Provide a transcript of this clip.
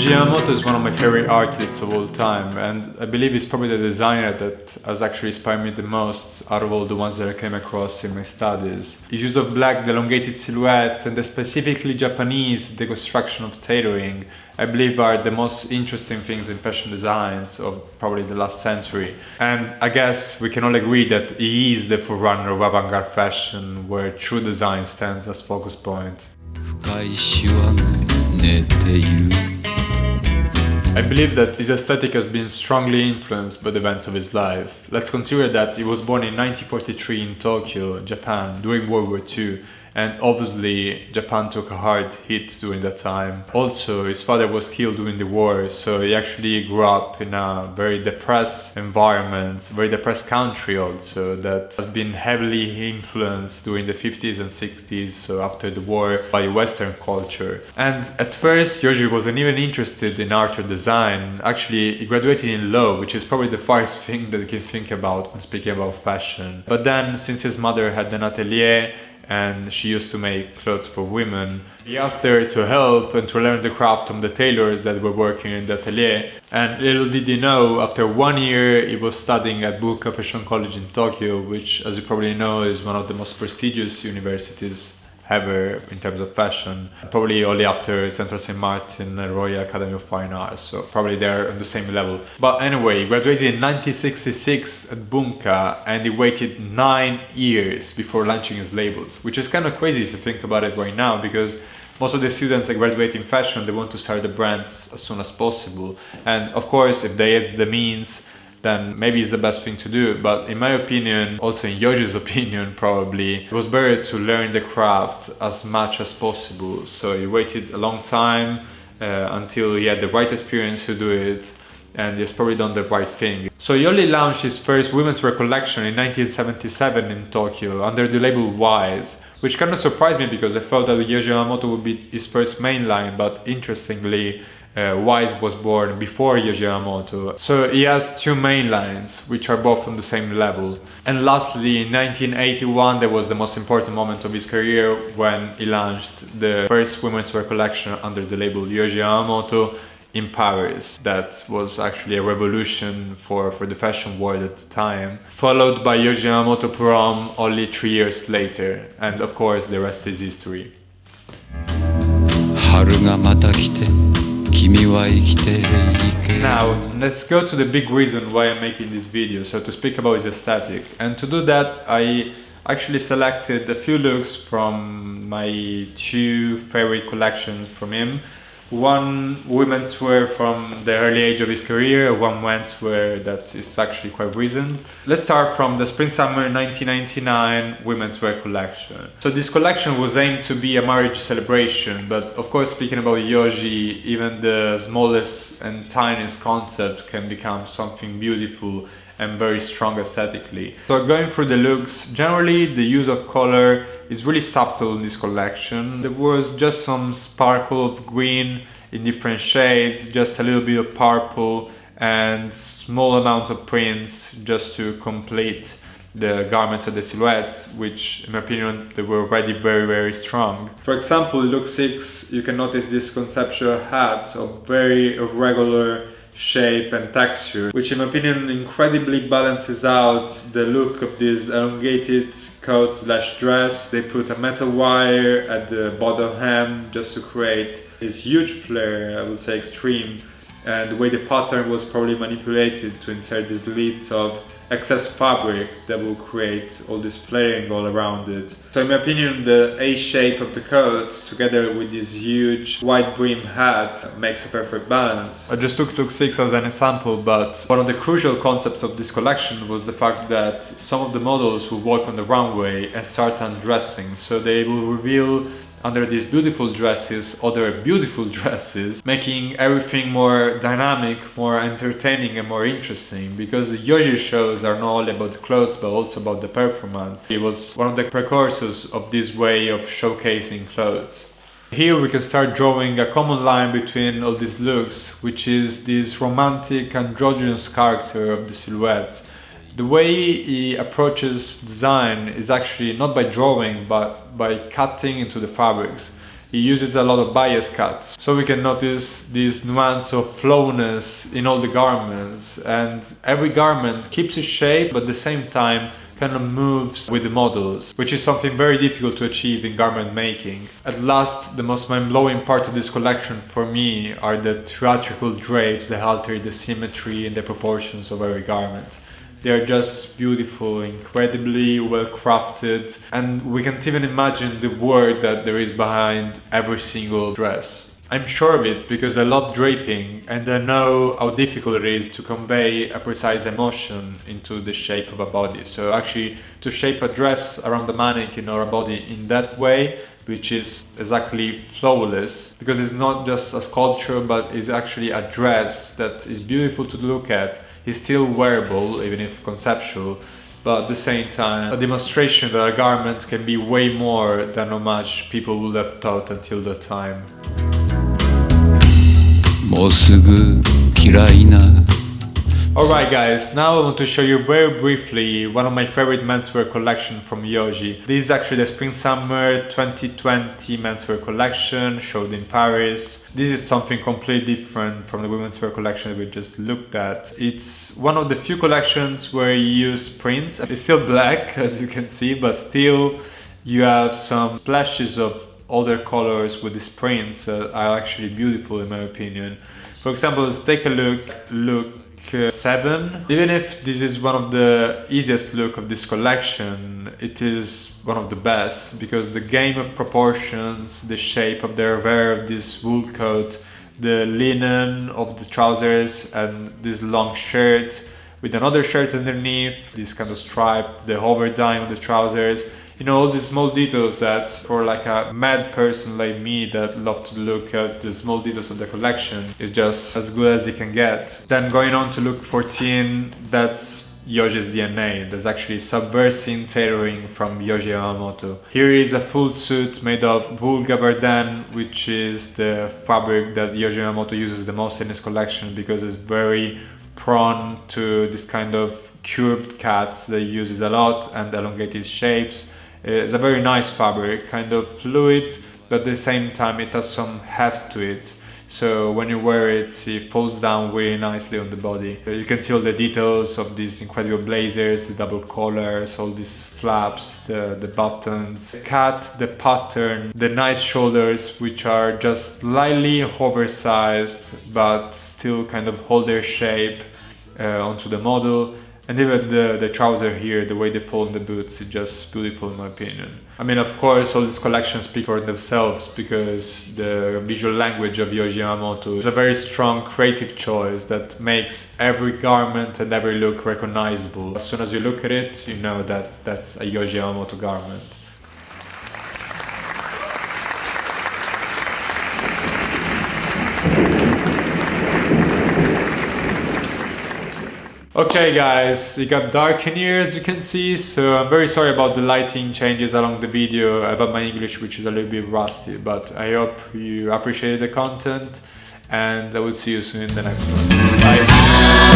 Yohji Yamamoto is one of my favorite artists of all time, and I believe he's probably the designer that has actually inspired me the most out of all the ones that I came across in my studies. His use of black, the elongated silhouettes, and the specifically Japanese deconstruction of tailoring, I believe are the most interesting things in fashion designs of probably the last century. And I guess we can all agree that he is the forerunner of avant-garde fashion, where true design stands as focus point. I believe that his aesthetic has been strongly influenced by the events of his life. Let's consider that he was born in 1943 in Tokyo, Japan, during World War II, and obviously Japan took a hard hit during that time. Also, his father was killed during the war, so he actually grew up in a very depressed environment, very depressed country also, that has been heavily influenced during the 50s and 60s, so after the war, by Western culture. And at first, Yohji wasn't even interested in art or design. Actually, he graduated in law, which is probably the farthest thing that you can think about when speaking about fashion. But then, since his mother had an atelier, and she used to make clothes for women, he asked her to help and to learn the craft from the tailors that were working in the atelier. And little did he know, after 1 year he was studying at Buka Fashion College in Tokyo, which, as you probably know, is one of the most prestigious universities ever in terms of fashion, probably only after Central St. Martin and Royal Academy of Fine Arts, so probably they're on the same level. But anyway, he graduated in 1966 at Bunka, and he waited 9 years before launching his labels, which is kind of crazy if you think about it right now, because most of the students that graduate in fashion, they want to start the brands as soon as possible. And of course, if they have the means, then maybe it's the best thing to do. But in my opinion, also in Yohji's opinion probably, it was better to learn the craft as much as possible. So he waited a long time until he had the right experience to do it, and he's probably done the right thing. So he only launched his first women's wear collection in 1977 in Tokyo under the label Wise, which kind of surprised me because I thought that Yohji Yamamoto would be his first main line, but interestingly, Wise was born before Yohji Yamamoto. So he has two main lines, which are both on the same level. And lastly, in 1981, there was the most important moment of his career when he launched the first women's wear collection under the label Yohji Yamamoto in Paris. That was actually a revolution for the fashion world at the time, followed by Yohji Yamamoto prom only 3 years later. And of course, the rest is history. Now, let's go to the big reason why I'm making this video, so to speak about his aesthetic. And to do that, I actually selected a few looks from my two favorite collections from him. One women's wear from the early age of his career, one menswear that is actually quite recent. Let's start from the Spring-Summer 1999 women's wear collection. So this collection was aimed to be a marriage celebration, but of course, speaking about Yohji, even the smallest and tiniest concept can become something beautiful and very strong aesthetically. So going through the looks, generally the use of color is really subtle in this collection. There was just some sparkle of green in different shades, just a little bit of purple, and small amounts of prints just to complete the garments and the silhouettes, which in my opinion they were already very strong. For example, in look 6 you can notice this conceptual hat of very irregular shape and texture, which in my opinion incredibly balances out the look of this elongated coat/dress. They put a metal wire at the bottom hem just to create this huge flare, I would say extreme, and the way the pattern was probably manipulated to insert these leads of excess fabric that will create all this flaring all around it. So in my opinion, the A shape of the coat together with this huge wide brim hat makes a perfect balance. I just took look 6 as an example, but one of the crucial concepts of this collection was the fact that some of the models will walk on the runway and start undressing, so they will reveal under these beautiful dresses other beautiful dresses, making everything more dynamic, more entertaining and more interesting, because the Yohji shows are not only about the clothes but also about the performance. He was one of the precursors of this way of showcasing clothes. Here we can start drawing a common line between all these looks, which is this romantic androgynous character of the silhouettes. The way he approaches design is actually not by drawing but by cutting into the fabrics. he uses a lot of bias cuts, so we can notice this nuance of flowness in all the garments, and every garment keeps its shape but at the same time kind of moves with the models, which is something very difficult to achieve in garment making. At last, the most mind-blowing part of this collection for me are the theatrical drapes that alter the symmetry and the proportions of every garment. They are just beautiful, incredibly well crafted, and we can't even imagine the work that there is behind every single dress. I'm sure of it because I love draping and I know how difficult it is to convey a precise emotion into the shape of a body. So actually to shape a dress around the mannequin or a body in that way, which is exactly flawless, because it's not just a sculpture but is actually a dress that is beautiful to look at, is still wearable even if conceptual, but at the same time a demonstration that a garment can be way more than how much people would have thought until that time. Alright guys, now I want to show you very briefly one of my favorite menswear collection from Yohji. This is actually the Spring-Summer 2020 menswear collection showed in Paris. This is something completely different from the women's wear collection that we just looked at. It's one of the few collections where you use prints. It's still black as you can see, but still you have some splashes of other colors with these prints that are actually beautiful in my opinion. For example, let's take a look 7. Even if this is one of the easiest look of this collection, it is one of the best because the game of proportions, the shape of the revers of this wool coat, the linen of the trousers and this long shirt with another shirt underneath, this kind of stripe, the overdye on the trousers. You know, all these small details that for like a mad person like me that love to look at the small details of the collection is just as good as it can get. Then going on to look 14, that's Yohji's DNA. There's actually subversing tailoring from Yohji Yamamoto. Here is a full suit made of wool gabardine, which is the fabric that Yohji Yamamoto uses the most in his collection because it's very prone to this kind of curved cuts that he uses a lot and elongated shapes. It's a very nice fabric, kind of fluid, but at the same time it has some heft to it. So when you wear it, it falls down really nicely on the body. You can see all the details of these incredible blazers, the double collars, all these flaps, the buttons, the cut, the pattern, the nice shoulders, which are just slightly oversized, but still kind of hold their shape onto the model. And even the trouser here, the way they fall in the boots, is just beautiful in my opinion. I mean, of course, all these collections speak for themselves because the visual language of Yohji Yamamoto is a very strong creative choice that makes every garment and every look recognizable. As soon as you look at it, you know that that's a Yohji Yamamoto garment. Okay guys, it got dark in here as you can see, so I'm very sorry about the lighting changes along the video, about my English which is a little bit rusty, but I hope you appreciated the content and I will see you soon in the next one. Bye!